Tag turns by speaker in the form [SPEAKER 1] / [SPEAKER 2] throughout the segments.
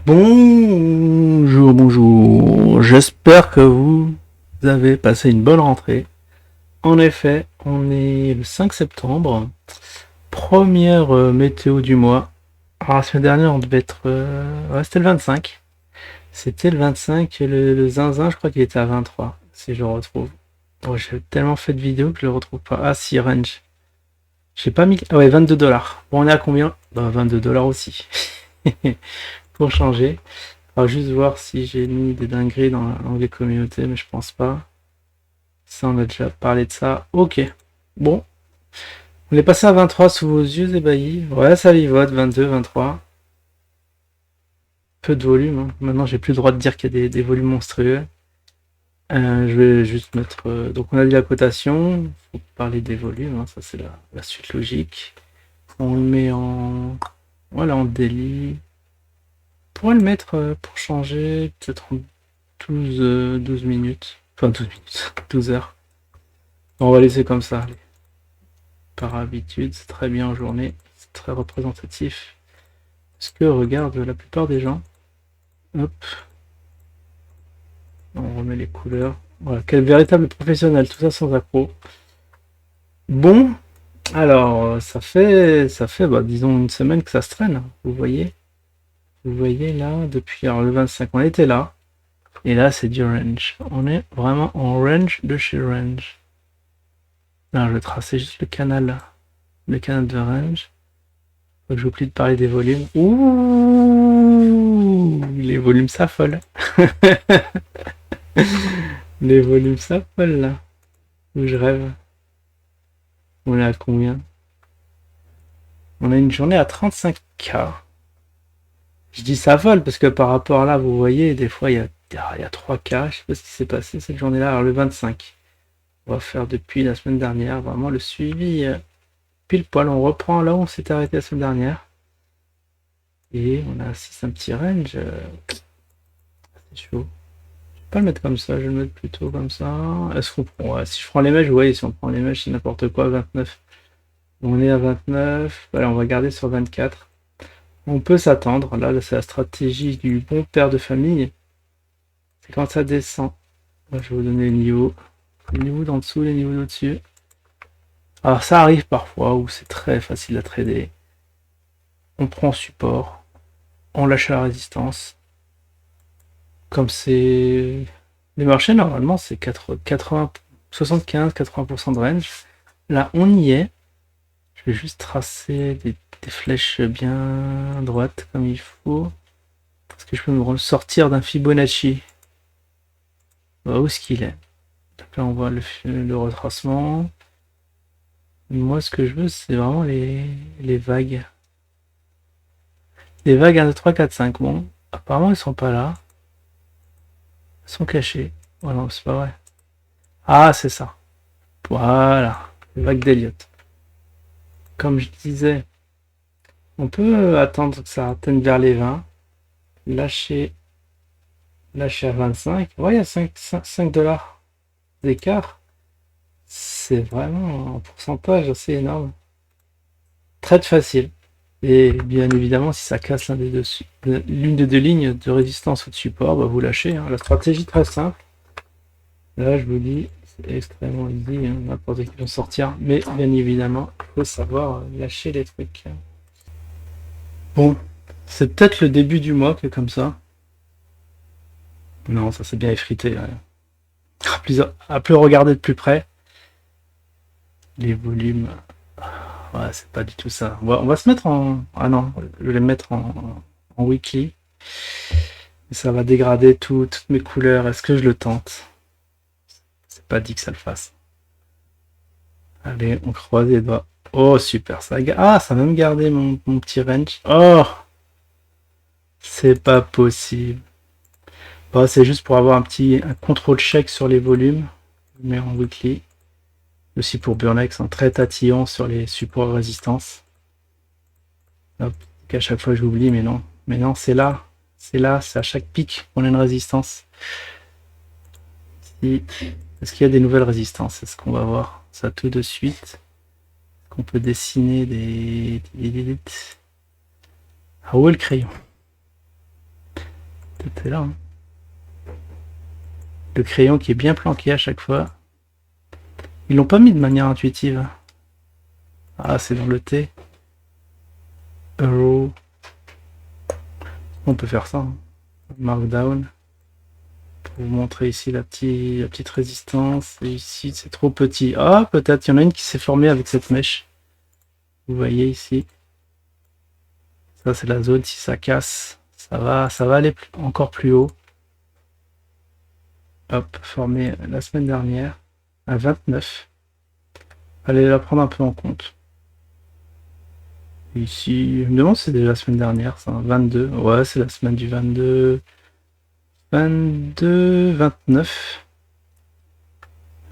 [SPEAKER 1] Bonjour, bonjour. J'espère que vous avez passé une bonne rentrée. En effet, on est le 5 septembre, première météo du mois. Alors, la semaine dernière, on devait être. Ouais, c'était le 25. C'était le 25, le zinzin, je crois qu'il était à 23, si je le retrouve. Oh, j'ai tellement fait de vidéos que je le retrouve pas. Ah, si, range. J'ai pas mis. Ah ouais, 22 dollars. Bon, on est à combien? Bah, 22 dollars aussi. Pour changer. On va juste voir si j'ai mis des dingueries dans l'onglet communauté, mais je pense pas. Ça, on a déjà parlé de ça. Ok. Bon. On est passé à 23 sous vos yeux ébahis. Ouais, ça vivote, 22, 23. Peu de volume, hein. Maintenant, j'ai plus le droit de dire qu'il y a des volumes monstrueux. Je vais juste mettre. Donc, on a dit la cotation. Faut parler des volumes, hein. Ça, c'est la suite logique. On le met en. Voilà, en daily. On pourrait le mettre pour changer, peut-être en 12 minutes. Enfin, 12 minutes. 12 heures. On va laisser comme ça. Allez. Par habitude, c'est très bien en journée. C'est très représentatif. Ce que regardent la plupart des gens. Hop. On remet les couleurs. Voilà, quel véritable professionnel, tout ça sans accro. Bon, alors ça fait bah, disons une semaine que ça se traîne. Vous voyez là, depuis alors, le 25, on était là. Et là, c'est du range. On est vraiment en range de chez range. Là, je vais tracer juste le canal de range. Faut que j'oublie de parler des volumes. Ouh, les volumes s'affolent. Les volumes s'affolent là. Où je rêve. On est à combien? On a une journée à 35K. Je dis ça vole parce que par rapport là, vous voyez, des fois il y a 3K. Je sais pas ce qui s'est passé cette journée-là. Alors le 25. On va faire depuis la semaine dernière. Vraiment le suivi pile poil. On reprend là où on s'est arrêté la semaine dernière. Et on a un petit range. C'est chaud. Pas le mettre comme ça, je vais le mettre plutôt comme ça. Est-ce qu'on prend, ouais, si je prends les mèches, vous voyez, si on prend les mèches, c'est n'importe quoi, 29. On est à 29. Voilà, on va garder sur 24. On peut s'attendre. Là, c'est la stratégie du bon père de famille. C'est quand ça descend. Là, je vais vous donner les niveaux. Les niveaux d'en dessous, les niveaux d'au-dessus. Alors, ça arrive parfois où c'est très facile à trader. On prend support. On lâche la résistance. Comme c'est. Les marchés, normalement, c'est 80, 75-80% de range. Là, on y est. Je vais juste tracer des flèches bien droites comme il faut. Parce que je peux me ressortir d'un Fibonacci. Où est-ce qu'il est? Donc là, on voit le retracement. Moi, ce que je veux, c'est vraiment les vagues. Les vagues 1, 2, 3, 4, 5. Bon, apparemment, ils sont pas là. Ils sont cachés. Oh non, c'est pas vrai. Ah, c'est ça. Voilà. Les vagues d'Elliott. Comme je disais, on peut attendre que ça atteigne vers les 20. Lâcher, lâcher à 25. Ouais, il y a 5 dollars d'écart. C'est vraiment un pourcentage assez énorme. Très facile. Et bien évidemment, si ça casse l'une des deux lignes de résistance ou de support, bah vous lâchez, hein. La stratégie très simple. Là, je vous dis, c'est extrêmement easy, hein. N'importe qui peut sortir. Mais bien évidemment, il faut savoir lâcher les trucs. Bon, c'est peut-être le début du mois que comme ça. Non, ça s'est bien effrité, ouais. À plus regarder de plus près, les volumes, ouais, c'est pas du tout ça. On va se mettre en. Ah non, je vais les mettre en weekly. Et ça va dégrader toutes mes couleurs. Est-ce que je le tente? C'est pas dit que ça le fasse. Allez, on croise les doigts. Oh, super. Ça va me garder mon petit range. Oh, c'est pas possible. Bon, c'est juste pour avoir un contrôle check sur les volumes. Je mets en weekly. Aussi pour Burnex, un très tatillon sur les supports résistance. Hop, qu'à chaque fois j'oublie, mais non. Mais non, c'est là. C'est là, c'est à chaque pic qu'on a une résistance. Est-ce qu'il y a des nouvelles résistances? C'est ce qu'on va voir ça tout de suite. Qu'on peut dessiner des. Ah, où est le crayon? Tout est là. Hein. Le crayon qui est bien planqué à chaque fois. Ils l'ont pas mis de manière intuitive. Ah, c'est dans le T. Euro. On peut faire ça. Hein. Markdown. Pour vous montrer ici la petite résistance. Et ici, c'est trop petit. Ah, peut-être. Il y en a une qui s'est formée avec cette mèche. Vous voyez ici. Ça, c'est la zone. Si ça casse, ça va aller encore plus haut. Hop, formée la semaine dernière à 29. Allez la prendre un peu en compte. Ici, je me demande si c'est déjà la semaine dernière, ça, 22. Ouais, c'est la semaine du 22. 22, 29.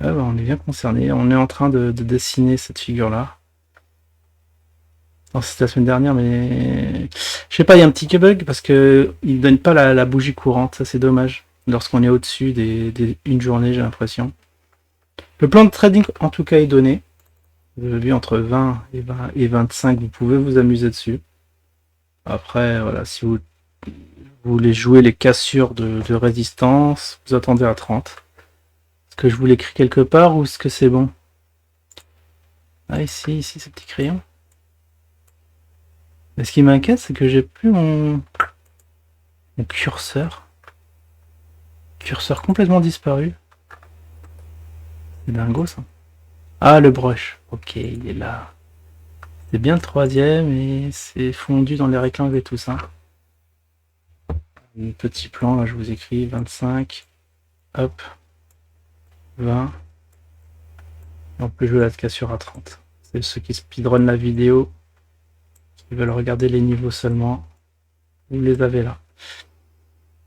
[SPEAKER 1] Ah bah, on est bien concerné. On est en train de dessiner cette figure-là. Non, c'était la semaine dernière, mais je sais pas, il y a un petit bug parce que il ne donne pas la bougie courante. Ça, c'est dommage. Lorsqu'on est au-dessus une journée, j'ai l'impression. Le plan de trading, en tout cas, est donné. Vous avez vu, entre 20 et 25, vous pouvez vous amuser dessus. Après, voilà, si vous voulez jouer les cassures de résistance, vous attendez à 30. Est-ce que je vous l'écris quelque part ou est-ce que c'est bon? Ah, ici, ce petit crayon. Mais ce qui m'inquiète, c'est que j'ai plus mon curseur. Curseur complètement disparu. C'est dingo, ça. Ah, le brush. Ok, il est là. C'est bien le troisième et c'est fondu dans les rectangles et tout ça. Un petit plan, là, je vous écris 25. Hop. 20. Et on peut jouer la cassure à 30. C'est ceux qui speedrun la vidéo, qui veulent regarder les niveaux seulement. Vous les avez là.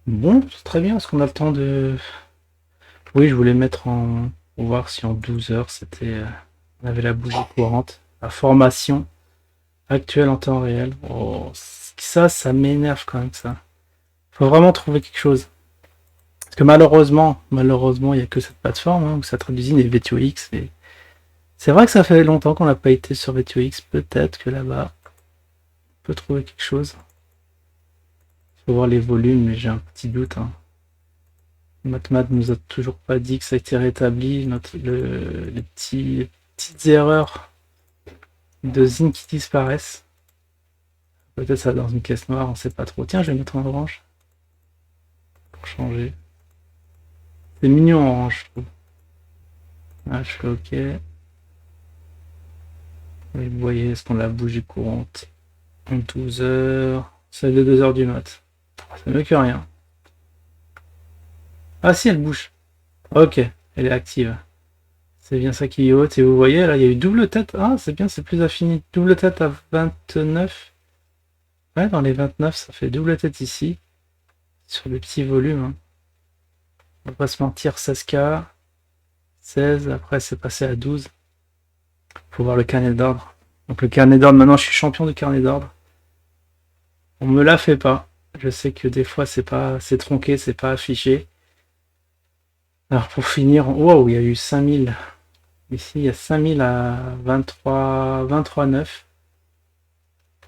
[SPEAKER 1] Bon, c'est très bien. Est-ce qu'on a le temps de... Oui, je voulais mettre en... Pour voir si en 12 heures, c'était... On avait la bougie courante. La formation actuelle en temps réel. Oh, ça m'énerve quand même, ça. Faut vraiment trouver quelque chose. Parce que malheureusement, il n'y a que cette plateforme, hein, où ça traduit les VTOX. Et... C'est vrai que ça fait longtemps qu'on n'a pas été sur VTOX. Peut-être que là-bas, on peut trouver quelque chose. Il faut voir les volumes, mais j'ai un petit doute. Hein. MathMath nous a toujours pas dit que ça a été rétabli. Les petites erreurs de zine qui disparaissent. Peut-être ça dans une caisse noire, on sait pas trop. Tiens, je vais mettre en orange. Pour changer. C'est mignon en orange, je trouve. Ah, je fais OK. Et vous voyez, est-ce qu'on a la bougie courante en 12 heures? Celle de 2 heures du mat. C'est mieux que rien. Ah si, elle bouge. Ok, elle est active. C'est bien ça qui est haute. Et vous voyez, là, il y a eu double tête. Ah, c'est bien, c'est plus affiné. Double tête à 29. Ouais, dans les 29, ça fait double tête ici. Sur le petit volume. Hein. On va pas se mentir, 16K. 16, après c'est passé à 12. Faut voir le carnet d'ordre. Donc le carnet d'ordre, maintenant je suis champion du carnet d'ordre. On me la fait pas. Je sais que des fois c'est tronqué, c'est pas affiché. Alors pour finir, wow, il y a eu 5000. Ici il y a 5000 à 23,9.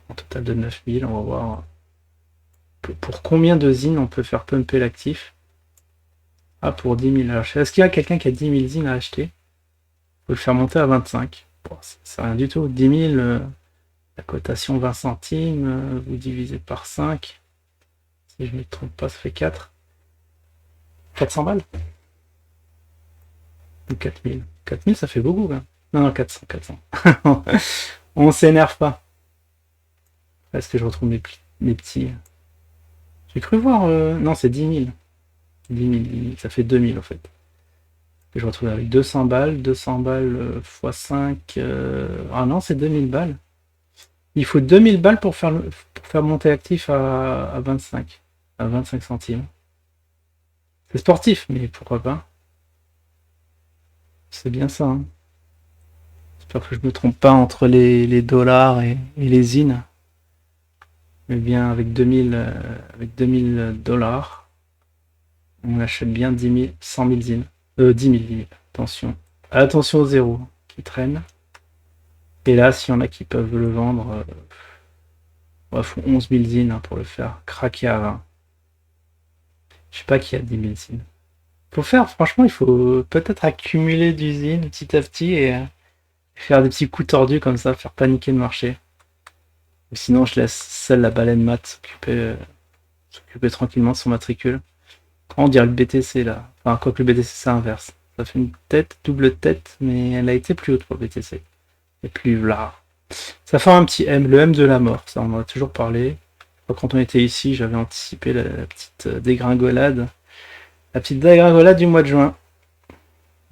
[SPEAKER 1] En total de 9000, on va voir pour combien de zines on peut faire pumper l'actif. Ah, pour 10 000. Alors, est-ce qu'il y a quelqu'un qui a 10 000 zines à acheter? Faut le faire monter à 25. Bon, c'est rien du tout. 10 000, la cotation 20 centimes, vous divisez par 5. Si je ne me trompe pas, ça fait 4. 400 balles? Ou 4000? 4000, ça fait beaucoup, hein. Non, 400, 400. On s'énerve pas. Est-ce que je retrouve mes petits? J'ai cru voir... Non, c'est 10 000. 10 000, 10 000, ça fait 2000 en fait. Et je retrouve avec 200 balles x 5. Ah non, c'est 2000 balles. Il faut 2000 balles pour faire monter actif à 25. À 25 centimes. C'est sportif, mais pourquoi pas? C'est bien ça. Hein. J'espère que je me trompe pas entre les dollars et les zines. Mais bien avec 2000 dollars, on achète bien 10 000, 100 000 zines. 10 000, 10 000. Attention. Attention au zéro qui traîne. Et là, s'il y en a qui peuvent le vendre, il faut 11 000 zines hein, pour le faire craquer à 20. Je sais pas qui a 10 000 zines. Faut faire, franchement, il faut peut-être accumuler d'usines petit à petit et faire des petits coups tordus comme ça, faire paniquer le marché. Ou sinon, je laisse seule la baleine mat s'occuper tranquillement de son matricule. On dirait le BTC là. Enfin, quoi que le BTC c'est inverse. Ça fait une tête, double tête, mais elle a été plus haute pour le BTC. Et plus là. Ça fait un petit M, le M de la mort, ça on en a toujours parlé. Quand on était ici, j'avais anticipé la petite dégringolade. La petite dégringolade du mois de juin.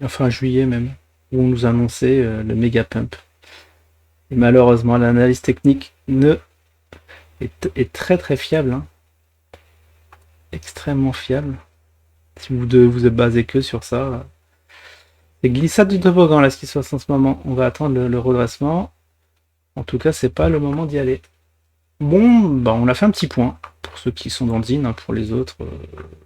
[SPEAKER 1] Enfin juillet même. Où on nous annonçait le méga pump. Et malheureusement, l'analyse technique est très très fiable. Hein. Extrêmement fiable. Si vous vous êtes basé que sur ça. C'est glissade du toboggan là ce qui se passe en ce moment. On va attendre le redressement. En tout cas, c'est pas le moment d'y aller. Bon, bah on a fait un petit point. Pour ceux qui sont dans le zine, hein, pour les autres,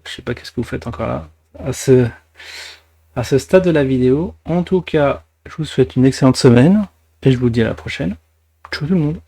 [SPEAKER 1] je sais pas qu'est-ce que vous faites encore là. À ce stade de la vidéo. En tout cas, je vous souhaite une excellente semaine. Et je vous dis à la prochaine. Ciao tout le monde.